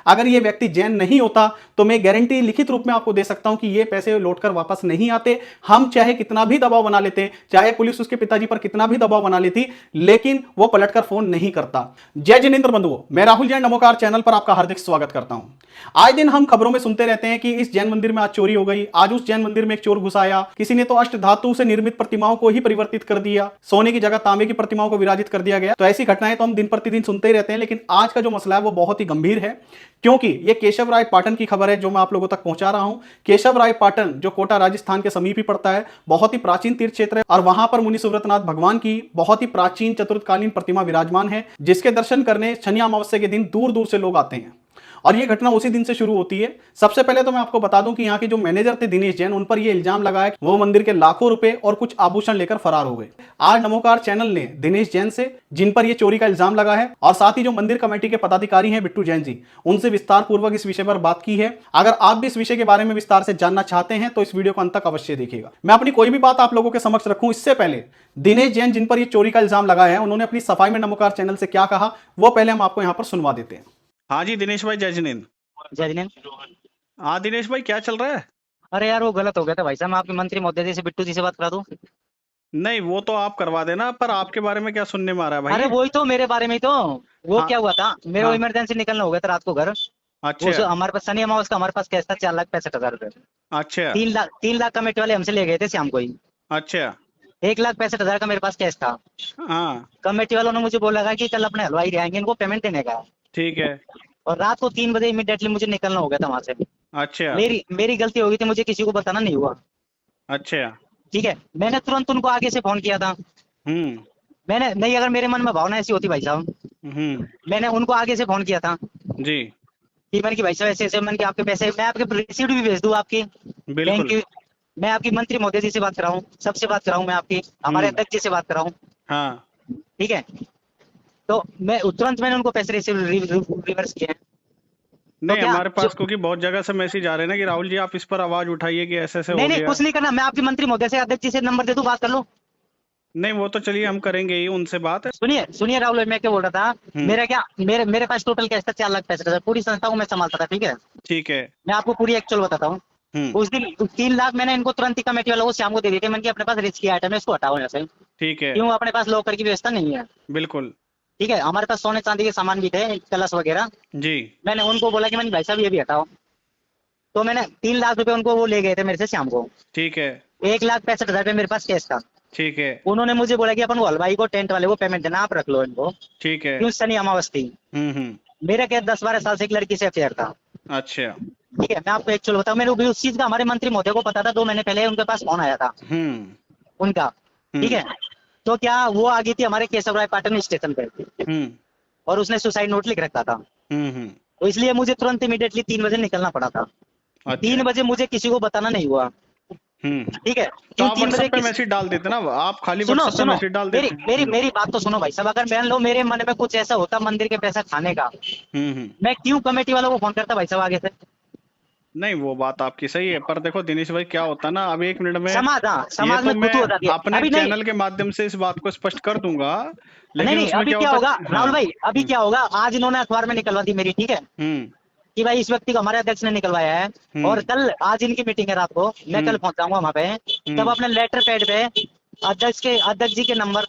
अगर ये व्यक्ति जैन नहीं होता तो मैं गारंटी लिखित रूप में आपको दे सकता हूं कि ये पैसे लौटकर वापस नहीं आते। हम चाहे कितना भी दबाव बना लेते, चाहे पुलिस उसके पिताजी पर कितना भी दबाव बना लेती, लेकिन वो पलटकर फोन नहीं करता। जय जिनेंद्र बंधुओं, मैं राहुल जैन नमोकार चैनल पर आपका हार्दिक स्वागत करता हूं। आए दिन हम खबरों में सुनते रहते हैं कि इस जैन मंदिर में आज चोरी हो गई, आज उस जैन मंदिर में एक चोर घुस आया, किसी ने तो अष्ट धातु से निर्मित प्रतिमाओं को ही परिवर्तित कर दिया, सोने की जगह तांबे की प्रतिमाओं को विराजित कर दिया गया। तो ऐसी घटनाएं तो हम दिन प्रतिदिन सुनते ही रहते हैं, लेकिन आज का जो मसला है वो बहुत ही गंभीर है, क्योंकि ये केशव राय पाटन की खबर है जो मैं आप लोगों तक पहुंचा रहा हूं। केशव राय पाटन जो कोटा राजस्थान के समीप ही पड़ता है, बहुत ही प्राचीन तीर्थ क्षेत्र है और वहां पर मुनि सुव्रतनाथ भगवान की बहुत ही प्राचीन चतुर्थकालीन प्रतिमा विराजमान है, जिसके दर्शन करने शनि अमावस्या के दिन दूर दूर से लोग आते हैं। और ये घटना उसी दिन से शुरू होती है। सबसे पहले तो मैं आपको बता दूं कि यहाँ के जो मैनेजर थे दिनेश जैन, उन पर यह इल्जाम लगाया कि वो मंदिर के लाखों रुपए और कुछ आभूषण लेकर फरार हो गए। आज नमोकार चैनल ने दिनेश जैन से, जिन पर यह चोरी का इल्जाम लगा है, और साथ ही जो मंदिर कमेटी के पदाधिकारी हैं बिट्टू जैन जी, उनसे विस्तार पूर्वक इस विषय पर बात की है। अगर आप भी इस विषय के बारे में विस्तार से जानना चाहते हैं तो इस वीडियो को अंत तक अवश्य देखिएगा। मैं अपनी कोई भी बात आप लोगों के समक्ष रखूं इससे पहले दिनेश जैन, जिन पर यह चोरी का इल्जाम लगा है, उन्होंने अपनी सफाई में नमोकार चैनल से क्या कहा वो पहले हम आपको यहां पर सुनवा देते हैं। हाँ जी दिनेश भाई, जय जिनेंद्र। जय जिनेंद्र। हाँ दिनेश भाई, क्या चल रहा है? अरे यार वो गलत हो गया था भाई साहब, मैं आपके मंत्री महोदय जी से, बिट्टू जी से बात करा दूं? नहीं, वो तो आप करवा देना, पर आपके बारे में क्या सुनने में आ रहा है भाई? अरे वही तो, मेरे बारे में ही तो। वो हाँ, क्या हुआ था, मेरे हाँ, इमरजेंसी निकलना हो गया था रात को घर। अच्छा, हमारे पास शनि अमावस का हमारे पास कैश था 4,65,000 रुपए। अच्छा, 3 लाख कमेटी वाले हमसे ले गए थे शाम को ही। अच्छा, 1,65,000 का मेरे पास कैश था। हाँ, कमेटी वालों ने मुझे बोला था कि कल अपने हलवाई आएंगे, इनको पेमेंट देने का है। ठीक है, और रात को 3 बजे इमीडिएटली मुझे निकलना हो गया था वहां से। अच्छा, मेरी गलती हो गई थी, मुझे किसी को बताना नहीं हुआ। अच्छा, ठीक है, मैंने तुरंत उनको आगे से फोन किया था। हम्म, मैंने नहीं, अगर मेरे मन में भावना ऐसी होती भाई साहब, हम्म, मैंने उनको आगे से फोन किया था जी, कि मैंने कि भाई साहब ऐसे ऐसे, मैंने कि आपके पैसे, मैं आपके रिसीप्ट भी भेज दूं आपकी बैंक बिल्कुल, की। मैं आपकी मंत्री महोदय जी से बात कराऊं, सबसे बात कराऊं, मैं आपकी हमारे अध्यक्ष जी से बात कराऊं। हाँ, ठीक है, तो मैं तुरंत मैंने उनको पैसे रिवर्स किए हैं। तो नहीं क्या हमारे जो, पास क्योंकि बहुत जगह से मैसेज आ रहे हैं ना कि राहुल जी आप इस पर आवाज उठाइए कि ऐसे ऐसे नहीं हो नहीं गया। कुछ नहीं करना, मैं आपकी मंत्री महोदय से, अध्यक्ष जी से नंबर दे दूं, बात कर लो। नहीं वो तो चलिए हम करेंगे ही उनसे बात। सुनिए सुनिए राहुल भाई, मैं क्या बोल रहा था, हम्म, मेरा क्या, मेरे पास टोटल कैश था 4,65,000, पूरी संस्था को मैं संभालता था। ठीक है, ठीक है, मैं आपको पूरी एक्चुअल बताता हूँ। हम्म, उस दिन 3 लाख मैंने इनको तुरंत ही कमेटी वालों को शाम को दे दिए थे। मैंने कि अपने पास रिस्की आइटम है, इसको हटाओ यहाँ से। ठीक है, क्यों, अपने पास लॉकर की व्यवस्था नहीं है। बिल्कुल, ठीक है, हमारे पास सोने चांदी के सामान भी थे, कलश वगैरह। जी, मैंने उनको बोला कि मैंने भाई साहब ये भी हटाओ। तो मैंने 3 लाख रुपए उनको वो ले गए थे मेरे से शाम को। ठीक है, 1,65,000 रुपए मेरे पास कैश था। ठीक है, उन्होंने मुझे बोला कि अपन वो हलवाई को, टेंट वाले को पेमेंट देना, आप रख लो इनको। ठीक है, क्यों, शनि अमावस थी। हम्म, मेरा क्या 10-12 साल से एक लड़की से अफेयर था। अच्छा, ठीक है, मैं आपको एक्चुअल बताऊं, मेरे को उस चीज का हमारे मंत्री महोदय को पता था। 2 महीने पहले उनके पास फोन आया था हम्म, उनका। ठीक है, तो क्या वो आ गई थी हमारे केशव राय पाटन स्टेशन पे, हम्म, और उसने सुसाइड नोट लिख रखा था। हम्म, तो इसलिए मुझे तुरंत इमीडिएटली 3 बजे निकलना पड़ा था। अच्छा, 3 बजे मुझे किसी को बताना नहीं हुआ। ठीक है, तो क्यों आप 3 बजे व्हाट्सएप पे मैसेज डाल देते ना, आप खाली सुनो व्हाट्सएप पे सुनो, मैसेज डाल मेरी देते। मेरी मेरी बात तो सुनो भाई साहब। अगर मान लो मेरे मन में कुछ ऐसा होता मंदिर के पैसा खाने का, हम्म, मैं क्यों कमेटी वालों को फोन करता भाई साहब आगे से? नहीं वो बात आपकी सही है, पर देखो दिनेश भाई क्या होता है ना, अब एक मिनट में समाज, हाँ ये समाज तो में मैं खुद हो जाती है। अपने अभी नहीं, चैनल के माध्यम से इस बात को स्पष्ट कर दूंगा, नहीं लेकिन नहीं, उसमें अभी क्या क्या होता होगा है, हाँ, राहुल भाई, अभी क्या होगा, आज इन्होंने अखबार में निकलवा दी मेरी। ठीक है, हम्म, कि भाई इस व्यक्ति को हमारे अध्यक्ष ने निकलवाया है। और हम्म, कल, आज इनकी मीटिंग है रात को, मैं कल हम्म, पहुंच जाऊंगा वहां पे। तब हम्म, अपने लेटर पैड पे अध्यक्ष जी के नंबर,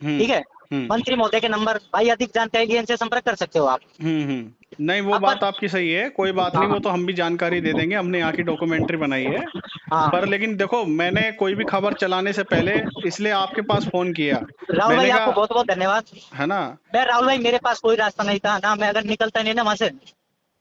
हम्म, ठीक है, हम्म, मंत्री महोदय के नंबर, भाई अधिक जानकारी के लिए इनसे संपर्क कर सकते हो आप। नहीं वो अपन, बात आपकी सही है, कोई बात नहीं, हाँ वो तो हम भी जानकारी दे देंगे, हमने यहाँ की डॉक्यूमेंट्री बनाई है। हाँ, पर लेकिन देखो मैंने कोई भी खबर चलाने से पहले इसलिए आपके पास फोन किया, राहुल भाई मैंने आपको कहा, बहुत बहुत धन्यवाद। है ना मैं राहुल भाई, मेरे पास कोई रास्ता नहीं था ना, मैं अगर निकलता नहीं ना वहां से,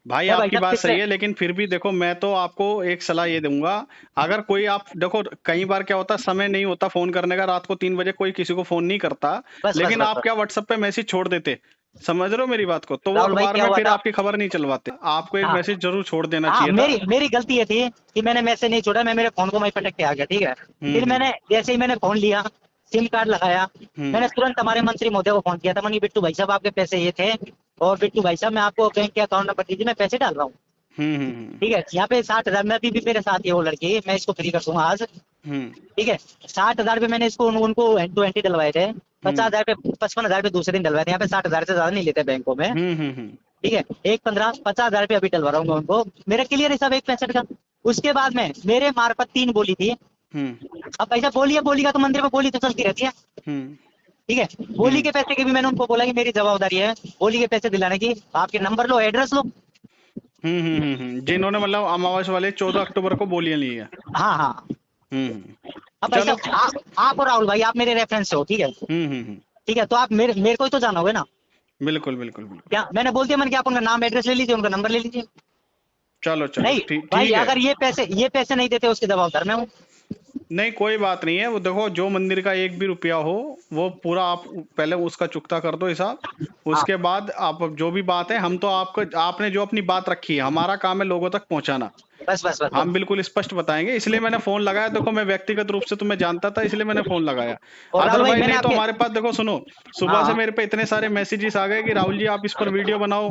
भाई, मैं भाई आपकी साहब बात पिछले, सही है, लेकिन फिर भी देखो मैं तो आपको एक सलाह ये दूंगा, अगर कोई, आप देखो कई बार क्या होता है, समय नहीं होता फोन करने का, रात को 3 बजे कोई किसी को फोन नहीं करता, बस बस लेकिन बस आप बस। क्या व्हाट्सएप पे मैसेज छोड़ देते, समझ रहे हो मेरी बात को, तो वो राहुल भाई अखबार क्या में हुआ फिर था, आपकी खबर नहीं चलवाते, आपको एक हाँ मैसेज जरूर छोड़ देना हाँ, चाहिए था। मेरी मेरी गलती ये थी कि मैंने मैसेज नहीं छोड़ा, मैं मेरे फोन को वहीं पटक के आ गया। ठीक है, फिर हम्म, मैंने जैसे ही मैंने फोन लिया, सिम कार्ड लगाया, मैंने हम्म, तुरंत हमारे मंत्री महोदय को फोन किया था। मैंने बिट्टू भाई साहब आपके पैसे ये थे, और बिट्टू भाई साहब मैं आपको बैंक के अकाउंट नंबर दीजिए, मैं पैसे डाल रहा हूँ। हम्म, ठीक है, यहाँ पे 60,000 में, अभी भी मेरे साथ है वो लड़की, मैं इसको फ्री कर दूंगा आज। हम्म, ठीक है, 60,000 रुपये मैंने इसको उनको एंड टू एंटी डलवाए थे। हम्म, 50,000 रुपये, 55,000 रुपये दूसरे दिन डलवाए थे। यहाँ पे 60,000 से ज्यादा नहीं लेते बैंकों में। हम्म, ठीक है, 1,15,50,000 रुपये अभी डलवा रहा हूँ मैं उनको, मेरा क्लियर है सब 1,65 का। उसके बाद में मेरे मार्फत 3 बोली थी। अब पैसा बोली का तो मंदिर में बोली तो चलती रहती है, ठीक है। बोली के पैसे के भी मैंने उनको बोला कि मेरी जवाबदारी है बोली के पैसे दिलाने की, आपके नंबर लो, एड्रेस लो। जिन्होंने मतलब अमावस वाले 14 अक्टूबर को बोलियां ली है। हाँ हाँ। अब चलो। पैसा आप और राहुल भाई, आप मेरे रेफरेंस से हो, ठीक है। ठीक है, तो आप मेरे को ही तो जानोगे ना। बिल्कुल बिल्कुल बिल्कुल। क्या मैंने बोल दिया, मैंने कि आप उनका नाम एड्रेस ले लीजिए, उनका नंबर ले लीजिए। चलो चलो नहीं ठीक भाई, है। अगर ये पैसे नहीं देते उसके दबाव में हूँ। नहीं कोई बात नहीं है, वो देखो जो मंदिर का 1 भी रुपया हो वो पूरा आप पहले उसका चुकता कर दो हिसाब, उसके बाद आप जो भी बात है, हम तो आपको, आपने जो अपनी बात रखी है, हमारा काम है लोगों तक पहुंचाना। बस हम बिल्कुल स्पष्ट बताएंगे, इसलिए मैंने फोन लगाया। देखो मैं व्यक्तिगत रूप से तुम्हें जानता था, इसलिए मैंने फोन लगाया। और राहुल भाई, अदरवाइज मैंने नहीं तो आपके हमारे पास देखो सुनो, सुबह से हाँ मेरे पे इतने सारे मैसेजेस आ गए कि राहुल जी आप इस पर वीडियो बनाओ,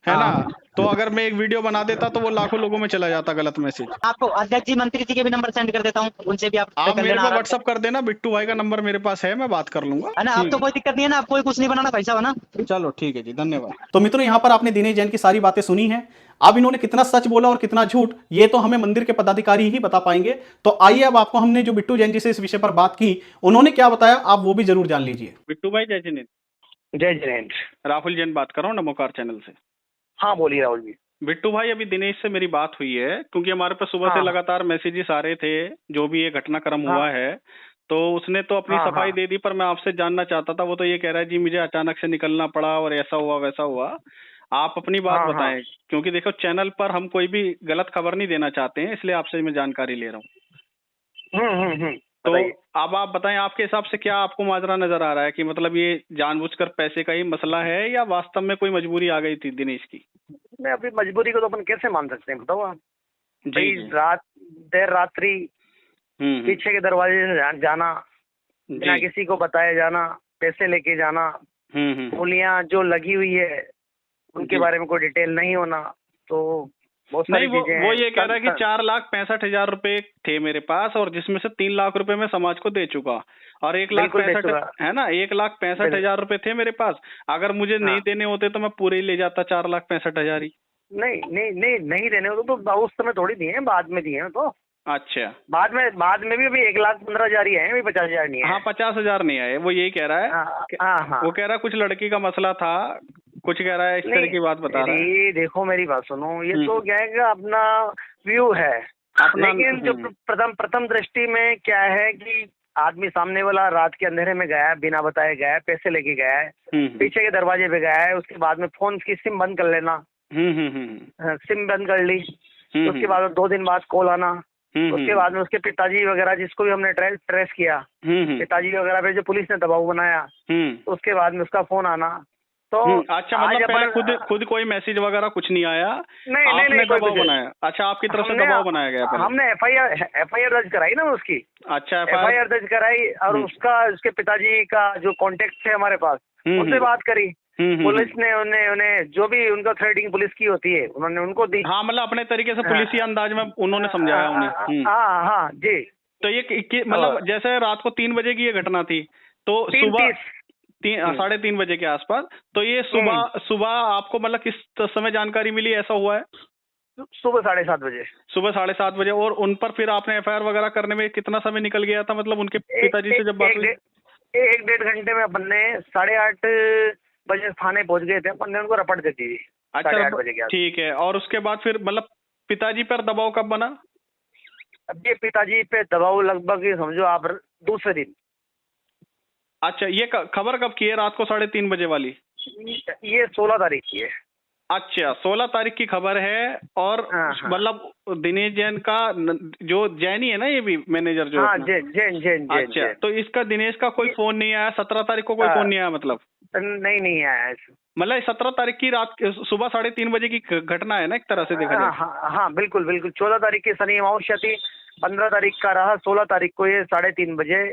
है ना। हाँ, तो अगर मैं एक वीडियो बना देता तो वो लाखों लोगों में चला जाता गलत मैसेज। आपको अध्यक्ष जी, मंत्री जी के भी नंबर सेंड कर देता हूँ, उनसे भी आप आप कर मेरे लेना पे आराम से। व्हाट्सअप कर देना, बिट्टू भाई का नंबर मेरे पास है, मैं बात कर लूंगा। है ना, अब तो कोई दिक्कत नहीं है ना, अब कोई कुछ नहीं बनाना भाई साहब, है ना। चलो ठीक है जी, धन्यवाद। तो मित्रों यहाँ पर आपने दिनेश जैन की सारी बातें सुनी हैं। अब इन्होंने कितना सच बोला और कितना झूठ, ये तो हमें मंदिर के पदाधिकारी ही बता पाएंगे। तो आइए अब आपको हमने जो बिट्टू जैन जी से इस विषय पर बात की, उन्होंने क्या बताया आप वो भी जरूर जान लीजिए। बिट्टू भाई जय जिनेन्द्र। जय जिनेन्द्र। राहुल जैन बात कर रहा हूँ नमोकार चैनल से। हाँ बोलिए राहुल जी। बिट्टू भाई अभी दिनेश से मेरी बात हुई है, क्योंकि हमारे पास सुबह से लगातार मैसेजेस आ रहे थे जो भी ये घटनाक्रम हुआ है। तो उसने तो अपनी सफाई दे दी, पर मैं आपसे जानना चाहता था। वो तो ये कह रहा है जी मुझे अचानक से निकलना पड़ा और ऐसा हुआ वैसा हुआ। आप अपनी बात बताएं, क्योंकि देखो चैनल पर हम कोई भी गलत खबर नहीं देना चाहते हैं, इसलिए आपसे मैं जानकारी ले रहा हूँ। तो अब आप बताएं, आपके हिसाब से क्या आपको माजरा नजर आ रहा है कि मतलब ये जानबूझकर पैसे का ही मसला है या वास्तव में कोई मजबूरी आ गई थी दिनेश की? नहीं, अभी मजबूरी को तो अपन कैसे मान सकते हैं, बताओ आप। जी देर रात्रि पीछे के दरवाजे से जाना, बिना किसी को बताए जाना, पैसे लेके जाना, गोलियां जो लगी हुई है उनके बारे में कोई डिटेल नहीं होना, तो बहुत सारी चीजें। वो ये कह रहा है कि 4,65,000 रुपए थे मेरे पास, और जिसमें से 3 लाख रुपए मैं समाज को दे चुका, और 1,65,000 है ना, 1,65,000 रुपए थे मेरे पास। अगर मुझे नहीं देने होते तो मैं पूरे ही ले जाता 4,65,000 ही। नहीं देने होते तो उस समय थोड़ी दिए हैं, बाद में दिए हैं। तो अच्छा, बाद में भी अभी 1,15,000 ही आए, अभी 50,000 नहीं है। हाँ 50,000 नहीं आए, वो यही कह रहा है। वो कह रहा है कुछ लड़की का मसला था, कुछ कह रहा है, इस तरह की बात बता रहा है। देखो मेरी बात सुनो, ये तो क्या है, अपना व्यू है अपना, लेकिन जो प्रथम दृष्टि में क्या है कि आदमी सामने वाला रात के अंधेरे में गया है, बिना बताए गया है, पैसे लेके गया है, पीछे के दरवाजे पे गया है, उसके बाद में फोन की सिम बंद कर लेना, सिम बंद कर ली, उसके बाद 2 दिन बाद कॉल आना, उसके बाद में उसके पिताजी वगैरह जिसको भी हमने ट्रेस किया, पिताजी वगैरह पे जो पुलिस ने दबाव बनाया, उसके बाद में उसका फोन आना। तो अच्छा, मतलब पहले खुद कोई मैसेज वगैरह कुछ नहीं आया? नहीं दबाव बनाया? अच्छा, आपकी तरफ से दबाव बनाया गया पहले? हमने एफआईआर दर्ज कराई ना उसकी। अच्छा, एफआईआर दर्ज कराई, और उसके पिताजी का जो कॉन्टेक्ट थे हमारे पास, उनसे बात करी। पुलिस ने उन्हें जो भी उनका थ्रेडिंग पुलिस की होती है उन्होंने उनको दी। हाँ, मतलब अपने तरीके से पुलिसी अंदाज में उन्होंने समझाया उन्हें। हाँ जी। तो ये मतलब जैसे रात को 3 बजे की ये घटना थी, तो सुबह 3:30 बजे के आसपास, तो ये सुबह आपको मतलब किस समय जानकारी मिली ऐसा हुआ है? सुबह 7:30 बजे। सुबह 7:30 बजे। और उन पर फिर आपने एफआईआर वगैरह करने में कितना समय निकल गया था, मतलब उनके पिताजी से जब बात हुई? 1-1.5 घंटे में अपन ने 8:30 बजे थाने पहुंच गए थे, अपन ने उनको रपट दे दी। अच्छा, 8:30 बजे के। ठीक है। और उसके बाद फिर मतलब पिताजी पर दबाव कब बना? अब ये पिताजी पे दबाव लगभग समझो आप दूसरे दिन। अच्छा, ये खबर कब की है, रात को 3:30 बजे वाली? ये 16 तारीख की है। अच्छा, 16 तारीख की खबर है। और मतलब दिनेश जैन का जो जैनी है ना, ये भी मैनेजर जो जैन। अच्छा, तो इसका दिनेश का कोई फोन नहीं आया 17 तारीख को? कोई फोन नहीं आया मतलब? नहीं आया। मतलब 17 तारीख की रात सुबह 3:30 बजे की घटना है ना, एक तरह से देखा जाए। हाँ बिल्कुल। 14 तारीख की शनि अमावस्या थी, 15 तारीख का रहा, 16 तारीख को ये 3:30 बजे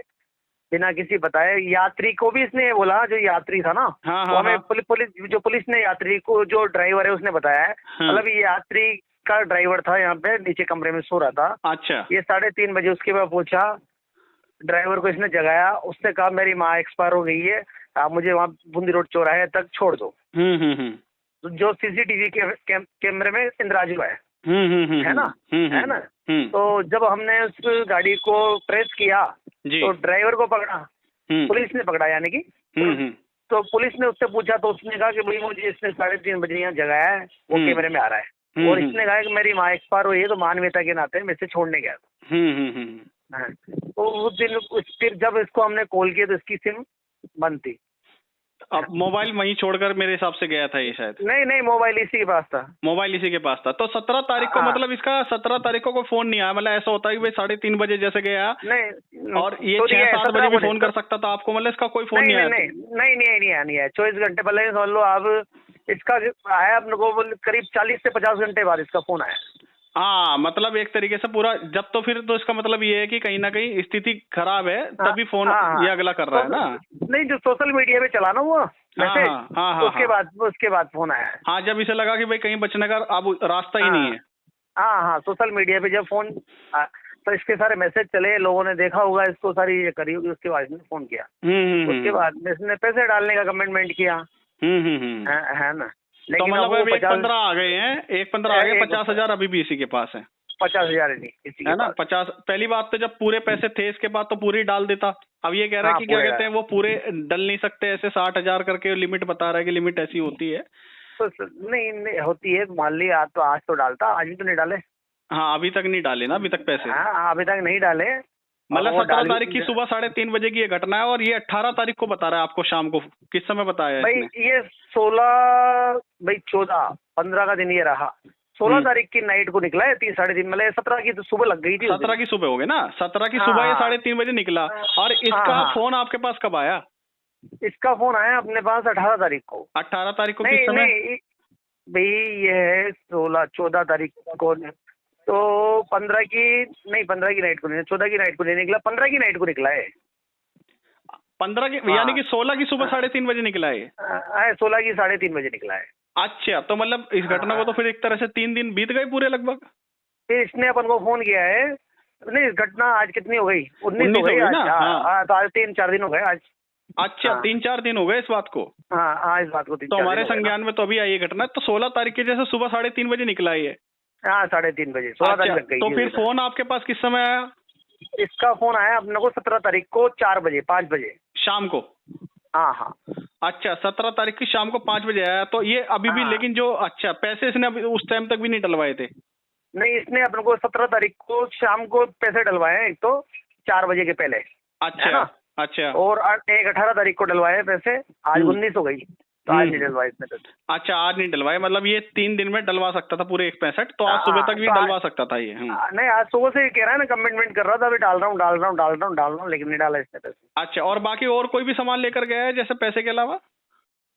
बिना किसी बताए यात्री को भी इसने बोला, जो यात्री था ना, हमें पुलिस ने यात्री को, जो ड्राइवर है उसने बताया है। मतलब ये यात्री का ड्राइवर था, यहाँ पे नीचे कमरे में सो रहा था। अच्छा, ये 3:30 बजे उसके बाद पूछा, ड्राइवर को इसने जगाया, उसने कहा मेरी माँ एक्सपायर हो गई है, आप मुझे वहाँ बूंदी रोड चौराहे तक छोड़ दो। जो सीसीटीवी कैमरे में इंद्राजू है ना, है ना। तो जब हमने उस गाड़ी को ट्रेस किया तो ड्राइवर को पकड़ा, पुलिस ने पकड़ा यानी कि। तो पुलिस ने उससे पूछा तो उसने कहा कि भाई मुझे इसने 3:30 बजे यहाँ जगाया है, वो कैमरे में आ रहा है। और इसने कहा कि मेरी माँ एक्सपायर हुई है तो मानवीयता के नाते मैं इसे छोड़ने गया था। हाँ, तो उस दिन फिर जब इसको हमने कॉल किया तो इसकी सिम बंद थी। अब मोबाइल वहीं छोड़कर मेरे हिसाब से गया था ये शायद। नहीं, मोबाइल इसी के पास था। मोबाइल इसी के पास था। तो 17 तारीख को मतलब इसका 17 तारीख को कोई फोन नहीं आया? मतलब ऐसा होता है कि भाई 3:30 बजे जैसे गया नहीं, और ये तो 6-7 बजे भी फोन कर सकता था आपको, मतलब इसका कोई फोन नहीं आया? नहीं आया। 24 घंटे पहले समझ लो आप, इसका आया अपने को करीब 40 से 50 घंटे बाद इसका फोन आया। हाँ, मतलब एक तरीके से पूरा जब तो फिर तो इसका मतलब ये है कि कहीं ना कहीं स्थिति खराब है तभी फोन ये अगला कर रहा है ना। नहीं, जो सोशल मीडिया पे चला ना वो मैसेज, उसके बाद फोन आया है। हाँ, जब इसे लगा कि भाई कहीं बचने का अब रास्ता ही नहीं है। हाँ, सोशल मीडिया पे जब फोन तो इसके सारे मैसेज चले, लोगों ने देखा होगा इसको, सारी ये करी होगी, उसके बाद इसने फोन किया। उसके बाद इसने पैसे डालने का कमिटमेंट किया। है ना। तो मतलब 1-15 आ गए हैं, 1-15 आ गए, 50,000 अभी भी इसी के पास है। 50,000 नहीं इसी के है ना, पास। 50। पहली बात तो जब पूरे पैसे थे इसके बाद तो पूरे डाल देता। अब ये कह रहा है कि क्या कहते हैं वो पूरे डल नहीं सकते, ऐसे 60,000 करके लिमिट बता रहा है कि लिमिट ऐसी होती है। तो नहीं होती है, मान लिया आज तो डालता, आज भी तो नहीं डाले। हाँ, अभी तक नहीं डाले ना, अभी तक पैसे। हाँ, अभी तक नहीं डाले। मतलब 17 तारीख की सुबह 3:30 बजे की ये घटना है और ये 18 तारीख को बता रहा है आपको शाम को। किस समय बताया भाई इसने? ये 16, भाई 14, 15 का दिन ये रहा। 16 तारीख की नाइट को निकला है 3-3:30, मतलब 17 की तो सुबह लग गई थी। 17 की सुबह हो गई ना, 17 की सुबह ये 3:30 बजे निकला। और इसका फोन आपके पास कब आया? इसका फोन आया अपने पास 18 तारीख को। 18 तारीख को किस समय? नहीं भाई ये है 14 तारीख को, तो 15 की नाइट को नहीं, 14 की नाइट को नहीं निकला, 15 की नाइट को निकला है। 15 की यानी कि 16 की सुबह 3:30 बजे निकला है। 16 की 3:30 बजे निकला है। अच्छा, तो मतलब इस घटना को तो फिर एक तरह से 3 दिन बीत गए पूरे लगभग। फिर इसने अपन को फोन किया है। नहीं, घटना आज कितनी हो गई? 19 हो गई ना। तो आज 3-4 दिन हो गए आज। अच्छा, 3-4 दिन हो गए इस बात को। हाँ, इस बात को 3-4 तो हमारे संज्ञान में तो अभी आई घटना। तो 16 तारीख के जैसे सुबह 3:30 बजे निकला है। हाँ, 3:30 बजे 16 तारीख लग गई। तो फिर फोन आपके पास किस समय आया? इसका फोन आया अपने को 17 तारीख को 5 बजे शाम को। हाँ। अच्छा, 17 तारीख की शाम को 5 बजे आया। तो ये अभी भी लेकिन जो अच्छा पैसे इसने अभी उस टाइम तक भी नहीं डलवाए थे? नहीं, इसने अपने को 17 तारीख को शाम को पैसे डलवाए हैं, एक तो 4 बजे के पहले। अच्छा। और एक 18 तारीख को डलवाए पैसे। आज 19 हो गई तो आज नहीं डलवाए इसने पैसे। अच्छा, आज नहीं डलवाए, मतलब ये 3 दिन में डलवा सकता था पूरे 165, तो आज सुबह तक भी डलवा सकता था ये। नहीं, आज सुबह से कह रहा है ना, कमिटमेंट कर रहा था, अभी डाल रहा हूँ, लेकिन नहीं डाला इसने पैसे। अच्छा, और बाकी और कोई भी सामान लेकर गया है जैसे पैसे के अलावा?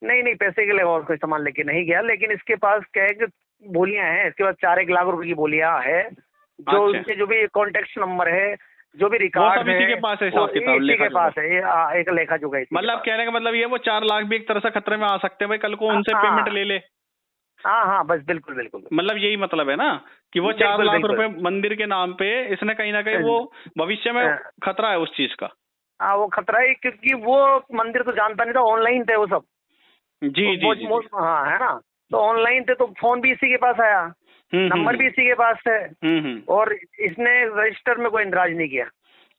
नहीं, पैसे के लिए और कोई सामान लेके नहीं गया, लेकिन इसके पास क्या है कि बोलियां हैं, इसके पास 4-1 लाख रुपए की बोलियां है, जो उसके जो भी कॉन्टेक्ट नंबर है, जो भी रिकॉर्ड है, इसी के पास है, हिसाब किताब इसी के पास है, एक लेखा जोखा। मतलब कहने का मतलब ये वो 4 लाख भी एक तरह से खतरे में आ सकते हैं भाई, कल को उनसे पेमेंट ले ले। हाँ, बस बिल्कुल। मतलब यही मतलब है ना कि वो 4 लाख रुपए मंदिर के नाम पे इसने कहीं ना कहीं वो भविष्य में खतरा है उस चीज का। हाँ, वो खतरा है, क्योंकि वो मंदिर तो जानता नहीं था, ऑनलाइन थे वो सब। जी। हाँ, है ना। तो ऑनलाइन थे तो फोन भी इसी के पास आया, नंबर भी इसी के पास है, और इसने रजिस्टर में कोई इंदराज नहीं किया।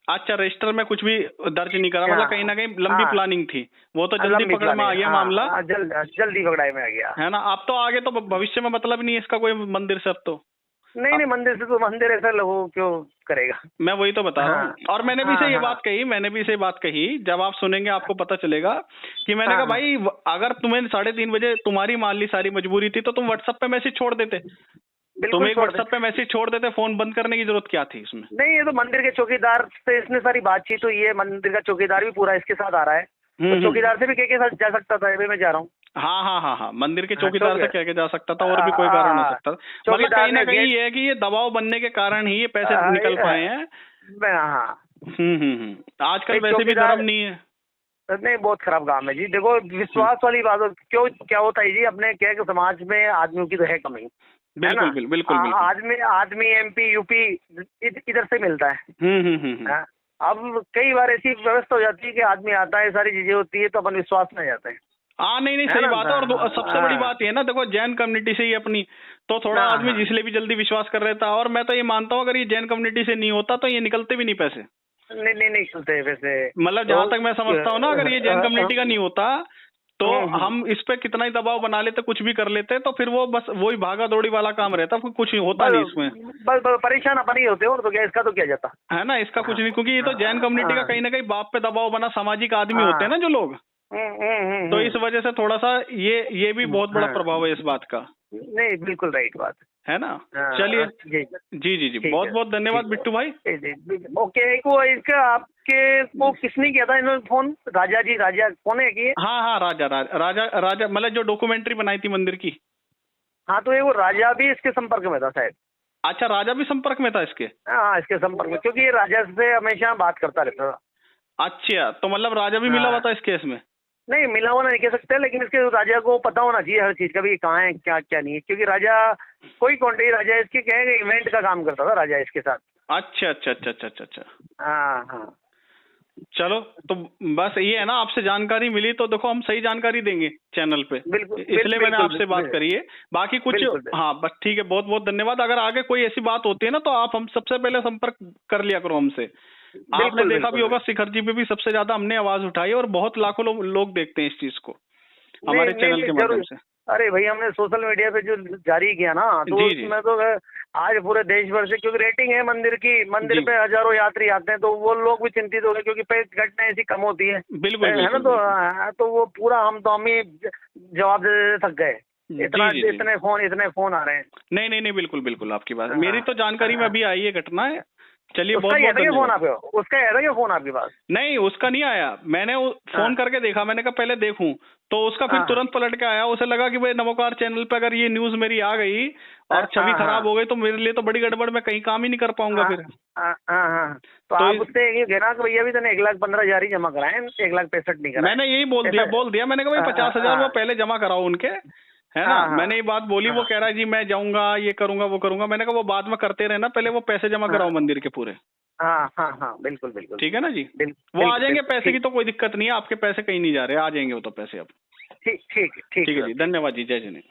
अच्छा, रजिस्टर में कुछ भी दर्ज नहीं करा, मतलब कहीं ना कहीं लंबी प्लानिंग थी, वो तो जल्दी पकड़ में आ गया मामला। जल्दी पकड़ाई में आ गया, है ना। अब तो आगे तो भविष्य में मतलब नहीं है इसका कोई मंदिर से अब तो। नहीं, मंदिर से तो मंदिर ऐसा लोगो क्यों करेगा। मैं वही तो बता रहा हूँ। और मैंने भी से ये बात कही, जब आप सुनेंगे आपको पता चलेगा कि मैंने कहा भाई अगर तुम्हें 3:30 बजे तुम्हारी मान ली सारी मजबूरी थी तो तुम व्हाट्सएप पे मैसेज छोड़ देते। तुम एक व्हाट्सएप पे मैसेज छोड़ देते, फोन बंद करने की जरूरत क्या थी इसमें? नहीं, ये तो मंदिर के चौकीदार से इसने सारी बातचीत हुई है, मंदिर का चौकीदार भी पूरा इसके साथ आ रहा है, तो चौकीदार से भी कह के साथ जा सकता था, मैं जा रहा हूँ। हाँ, मंदिर के चौकीदार से कह के जा सकता था, और भी कोई कारण हो सकता था। मतलब कहीं ना कहीं ये है कि ये दबाव बनने के कारण ही ये पैसे निकल पाए हैं। आजकल वैसे भी धर्म नहीं है। नहीं, बहुत खराब काम है जी। देखो, विश्वास वाली बात क्यों क्या होता है जी, अपने क्या है समाज में आदमियों की तो है कमी। बिल्कुल। आदमी MP UP इधर से मिलता है। अब कई बार ऐसी व्यवस्था हो जाती है कि आदमी आता है, सारी चीजें होती है तो अपन विश्वास में जाते हैं। हाँ नहीं नहीं है सही ना? बात है। और सबसे बड़ी हाँ। बात ये है ना, देखो जैन कम्युनिटी से ही अपनी, तो थोड़ा हाँ, आदमी हाँ। जिसलिए भी जल्दी विश्वास कर लेता है। और मैं तो ये मानता हूँ अगर ये जैन कम्युनिटी से नहीं होता तो ये निकलते भी नहीं पैसे। नहीं नहीं नहीं चलते वैसे। मतलब तो जहां तक मैं समझता हूँ ना, अगर ये जैन कम्युनिटी का नहीं होता तो हम इस पे कितना ही दबाव बना लेते, कुछ भी कर लेते, तो फिर वो बस वही भागा दौड़ी वाला काम रहता, फिर कुछ होता नहीं इसमें, बस परेशान अपन ही होते हो, और तो क्या, इसका तो क्या जाता। है ना। इसका कुछ नहीं, क्योंकि ये तो जैन कम्युनिटी का कहीं ना कहीं बाप पे दबाव बना सामाजिक आदमी हाँ। होते हैं ना जो लोग, तो इस वजह से थोड़ा सा ये भी बहुत बड़ा हाँ। प्रभाव है इस बात का, नहीं बिल्कुल राइट बात है ना। हाँ, चलिए जी जी जी जी, ठीक बहुत है, बहुत धन्यवाद ठीक है। बिट्टू भाई। ओके, एक वो इसका आपके को किसने किया था इन्होंने फोन? राजा जी, राजा कौन है कि ये? हाँ हाँ, राजा राजा राजा मतलब जो डॉक्यूमेंट्री बनाई थी मंदिर की। हाँ, तो ये वो राजा भी इसके संपर्क में था शायद। अच्छा, राजा भी संपर्क में था इसके। हाँ, इसके संपर्क में, क्योंकि ये राजा से हमेशा बात करता रहता था। अच्छा, तो मतलब राजा भी मिला हाँ। हुआ था इस केस में। नहीं, मिला होना नहीं कह सकते, लेकिन इसके राजा को पता होना चाहिए हर चीज का भी, कहाँ है क्या क्या नहीं है, क्योंकि राजा कोई कॉन्टेक्ट, राजा इसके क्या है, इवेंट का काम करता था राजा इसके साथ। अच्छा अच्छा अच्छा अच्छा अच्छा अच्छा। हाँ हाँ। चलो, तो बस ये है ना, आपसे जानकारी मिली तो देखो हम सही जानकारी देंगे चैनल पे, बिल्कुल, इसलिए मैंने बिल्कुल, आपसे बात करी है। बाकी कुछ बिल्कुल। हाँ बस ठीक है, बहुत बहुत धन्यवाद। अगर आगे कोई ऐसी बात होती है ना तो आप हम सबसे पहले संपर्क कर लिया करो हमसे। आपने देखा भी बिल्कुल। होगा शिखर जी पे भी सबसे ज्यादा हमने आवाज उठाई, और बहुत लाखों लोग देखते हैं इस चीज को हमारे नहीं, चैनल नहीं, के जरूर। माध्यम से। अरे भाई, हमने सोशल मीडिया पे जो जारी किया ना, तो जी, जी। उसमें तो आज पूरे देश भर से, क्योंकि रेटिंग है मंदिर की, मंदिर जी। पे हजारों यात्री आते हैं, तो वो लोग भी चिंतित हो गए, क्योंकि घटनाएं ऐसी कम होती है, बिल्कुल है ना। बिल्कुल तो बिल्कुल। तो वो पूरा हम ही जवाब दे थक गए, इतना जी, जी, जी। इतने फोन आ रहे हैं। नहीं नहीं नहीं, बिल्कुल बिल्कुल आपकी बात, हाँ, मेरी तो जानकारी में अभी आई है घटना है। चलिए, उसका बहुत ही बहुत था क्या फोन धन्यवाद। आपके? उसका ही था क्या फोन आपके पास? नहीं, उसका नहीं आया, मैंने फोन हाँ। करके देखा, मैंने कहा पहले देखूं, तो उसका फिर हाँ। तुरंत पलट के आया। उसे लगा कि भाई नमोकार चैनल पे अगर ये न्यूज मेरी आ गई और छवि हाँ, खराब हाँ। हो गई तो मेरे लिए तो बड़ी गड़बड़, मैं कहीं काम ही नहीं कर पाऊंगा फिर। हाँ हाँ हाँ। तो तो आप उससे ये कहना कि भैया, अभी तो 1,15,000 ही जमा कराए, 1,65,000 नहीं कराए। मैंने यही बोल दिया, मैंने कहा भाई 50,000 वो पहले जमा कराओ उनके, है ना। हाँ, हाँ। मैंने ये बात बोली, वो कह रहा है जी मैं जाऊंगा, ये करूंगा वो करूंगा। मैंने कहा वो बाद में करते रहना, पहले वो पैसे जमा कराओ मंदिर के पूरे। हाँ हाँ हाँ, बिल्कुल बिल्कुल। ठीक है ना जी, बिल्कुल, वो आ जाएंगे, बिल्कुल, पैसे की तो कोई दिक्कत नहीं है, आपके पैसे कहीं नहीं जा रहे, आ जाएंगे वो तो पैसे अब। ठीक ठीक ठीक है जी, धन्यवाद जी, जय जय।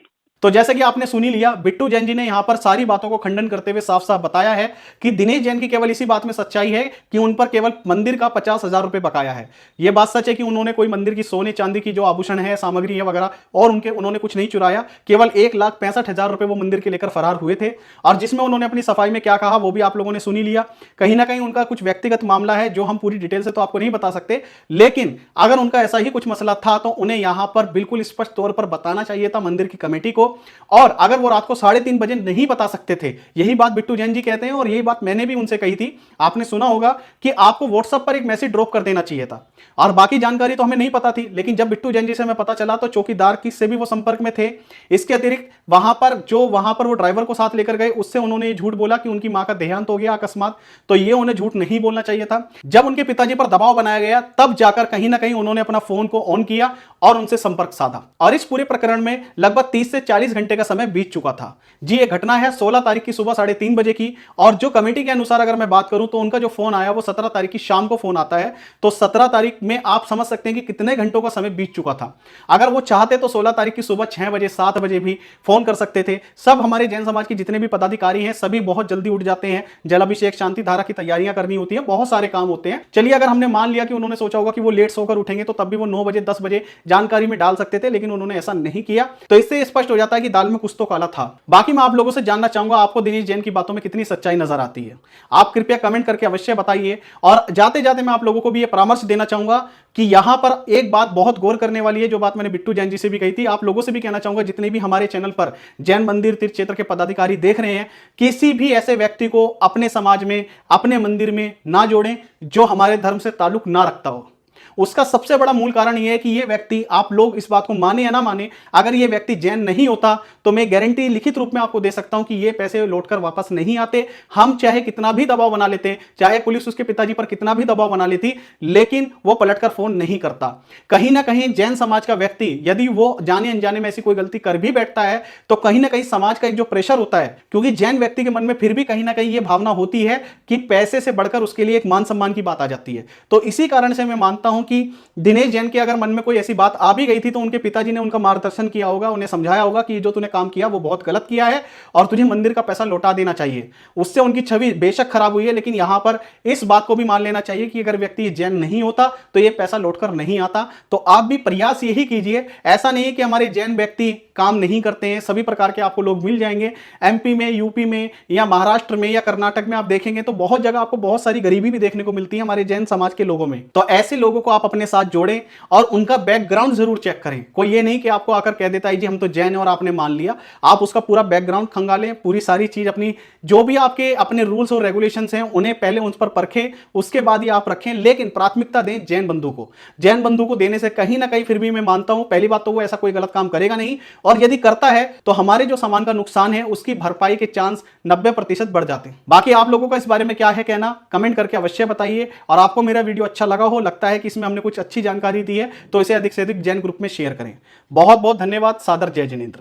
तो जैसे कि आपने सुनी लिया, बिट्टू जैन जी ने यहां पर सारी बातों को खंडन करते हुए साफ साफ बताया है कि दिनेश जैन की केवल इसी बात में सच्चाई है कि उन पर केवल मंदिर का 50,000 रुपए बकाया है। यह बात सच है कि उन्होंने कोई मंदिर की सोने चांदी की जो आभूषण है, सामग्री है वगैरह, और उन्होंने कुछ नहीं चुराया। केवल 1,65,000 रुपए वो मंदिर के लेकर फरार हुए थे। और जिसमें उन्होंने अपनी सफाई में क्या कहा वो भी आप लोगों ने सुनी लिया। कहीं ना कहीं उनका कुछ व्यक्तिगत मामला है जो हम पूरी डिटेल से तो आपको नहीं बता सकते, लेकिन अगर उनका ऐसा ही कुछ मसला था तो उन्हें यहां पर बिल्कुल स्पष्ट तौर पर बताना चाहिए था मंदिर की कमेटी को। और अगर वो रात को 3:30 बजे नहीं बता सकते थे, यही बात बिट्टू जैन जी कहते हैं और यही बात मैंने भी उनसे कही थी। आपने सुना होगा कि आपको व्हाट्सएप पर एक मैसेज ड्रॉप कर देना चाहिए था, और बाकी जानकारी तो हमें नहीं पता थी। लेकिन जब बिट्टू जैन जी से हमें पता चला तो चौकीदार की से भी वो संपर्क में थे। इसके अतिरिक्त वहां पर वो ड्राइवर को साथ लेकर गए, उससे उन्होंने ये झूठ बोला कि उनकी मां का देहांत हो गया अकस्मात। तो ये उन्हें झूठ नहीं बोलना चाहिए था। जब उनके पिताजी पर दबाव बनाया गया तब जाकर कहीं ना कहीं उन्होंने अपना फोन को ऑन किया और उनसे संपर्क साधा। और इस पूरे प्रकरण में लगभग 30 से 40 घंटे का समय बीत चुका था। जी, ये घटना है 16 तारीख की सुबह 3:30 बजे की। और जो कमेटी के अनुसार अगर मैं बात करूं तो उनका जो फोन आया वो 17 तारीख की शाम को फोन आता है। तो 17 तारीख में आप समझ सकते हैं कि कितने घंटों का समय बीत चुका था। अगर वो चाहते तो 16 तारीख की सुबह 6 बजे 7 बजे भी फोन कर सकते थे। सब हमारे जैन समाज के जितने भी पदाधिकारी हैं सभी बहुत जल्दी उठ जाते हैं। जलाभिषेक, शांति धारा की तैयारियां करनी होती है, बहुत सारे काम होते हैं। चलिए, अगर हमने मान लिया कि उन्होंने सोचा होगा कि वो लेट सोकर उठेंगे तो तब भी वो 9 बजे 10 बजे जानकारी में डाल सकते थे, लेकिन उन्होंने ऐसा नहीं किया। तो इससे स्पष्ट हो जाता है कि दाल में कुछ तो काला था। बाकी मैं आप लोगों से जानना चाहूंगा आपको दिनेश जैन की बातों में कितनी सच्चाई नजर आती है। आप कृपया कमेंट करके अवश्य बताइए। और जाते जाते मैं आप लोगों को भी यह परामर्श देना चाहूंगा कि यहां पर एक बात बहुत गौर करने वाली है, जो बात मैंने बिट्टू जैन जी से भी कही थी, आप लोगों से भी कहना चाहूंगा जितने भी हमारे चैनल पर जैन मंदिर तीर्थ क्षेत्र के पदाधिकारी देख रहे हैं, किसी भी ऐसे व्यक्ति को अपने समाज में, अपने मंदिर में ना जोड़ें जो हमारे धर्म से ताल्लुक ना रखता हो। उसका सबसे बड़ा मूल कारण यह है कि यह व्यक्ति, आप लोग इस बात को माने या ना माने, अगर यह व्यक्ति जैन नहीं होता तो मैं गारंटी लिखित रूप में आपको दे सकता हूं कि ये पैसे लौटकर वापस नहीं आते। हम चाहे कितना भी दबाव बना लेते, चाहे पुलिस उसके पिताजी पर कितना भी दबाव बना लेती, लेकिन वो पलटकर फोन नहीं करता। कहीं ना कहीं जैन समाज का व्यक्ति यदि वो जाने अनजाने में ऐसी कोई गलती कर भी बैठता है तो कहीं ना कहीं समाज का एक जो प्रेशर होता है, क्योंकि जैन व्यक्ति के मन में फिर भी कहीं ना कहीं यह भावना होती है कि पैसे से बढ़कर उसके लिए एक मान सम्मान की बात आ जाती है। तो इसी कारण से मैं मानता मानता हूं कि दिनेश जैन के अगर मन में कोई ऐसी बात आ भी गई थी तो उनके पिताजी ने उनका मार्गदर्शन किया होगा, उन्हें समझाया होगा कि जो तूने काम किया वो बहुत गलत किया है और तुझे मंदिर का पैसा लौटा देना चाहिए। उससे उनकी छवि बेशक खराब हुई है, लेकिन यहां पर इस बात को भी मान लेना चाहिए कि अगर व्यक्ति जैन नहीं होता तो ये पैसा लौटकर नहीं आता। तो आप भी प्रयास यही कीजिए। ऐसा नहीं है कि हमारे जैन व्यक्ति काम नहीं करते हैं, सभी प्रकार के आपको लोग मिल जाएंगे। एमपी में, यूपी में या महाराष्ट्र में या कर्नाटक में आप देखेंगे तो बहुत जगह आपको बहुत सारी गरीबी भी देखने को मिलती है हमारे जैन समाज के लोगों में। तो ऐसे लोगों को आप अपने साथ जोड़ें और उनका बैकग्राउंड जरूर चेक करें। कोई ये नहीं कि आपको आकर कह देता है जी हम तो जैन है और आपने मान लिया। आप उसका पूरा बैकग्राउंड खंगालें, पूरी सारी चीज अपनी जो भी आपके अपने रूल्स और रेगुलेशंस हैं उन्हें पहले उन पर परखें, उसके बाद ही आप रखें। लेकिन प्राथमिकता दें जैन बंधु को। जैन बंधु को देने से कहीं ना कहीं फिर भी मैं मानता हूं, पहली बात तो वो ऐसा कोई गलत काम करेगा नहीं, और यदि करता है तो हमारे जो सामान का नुकसान है उसकी भरपाई के चांस 90% बढ़ जाते हैं। बाकी आप लोगों का इस बारे में क्या है कहना, कमेंट करके अवश्य बताइए। और आपको मेरा वीडियो अच्छा लगा हो, लगता है कि इसमें हमने कुछ अच्छी जानकारी दी है, तो इसे अधिक से अधिक जैन ग्रुप में शेयर करें। बहुत बहुत धन्यवाद। सादर जय जिनेंद्र।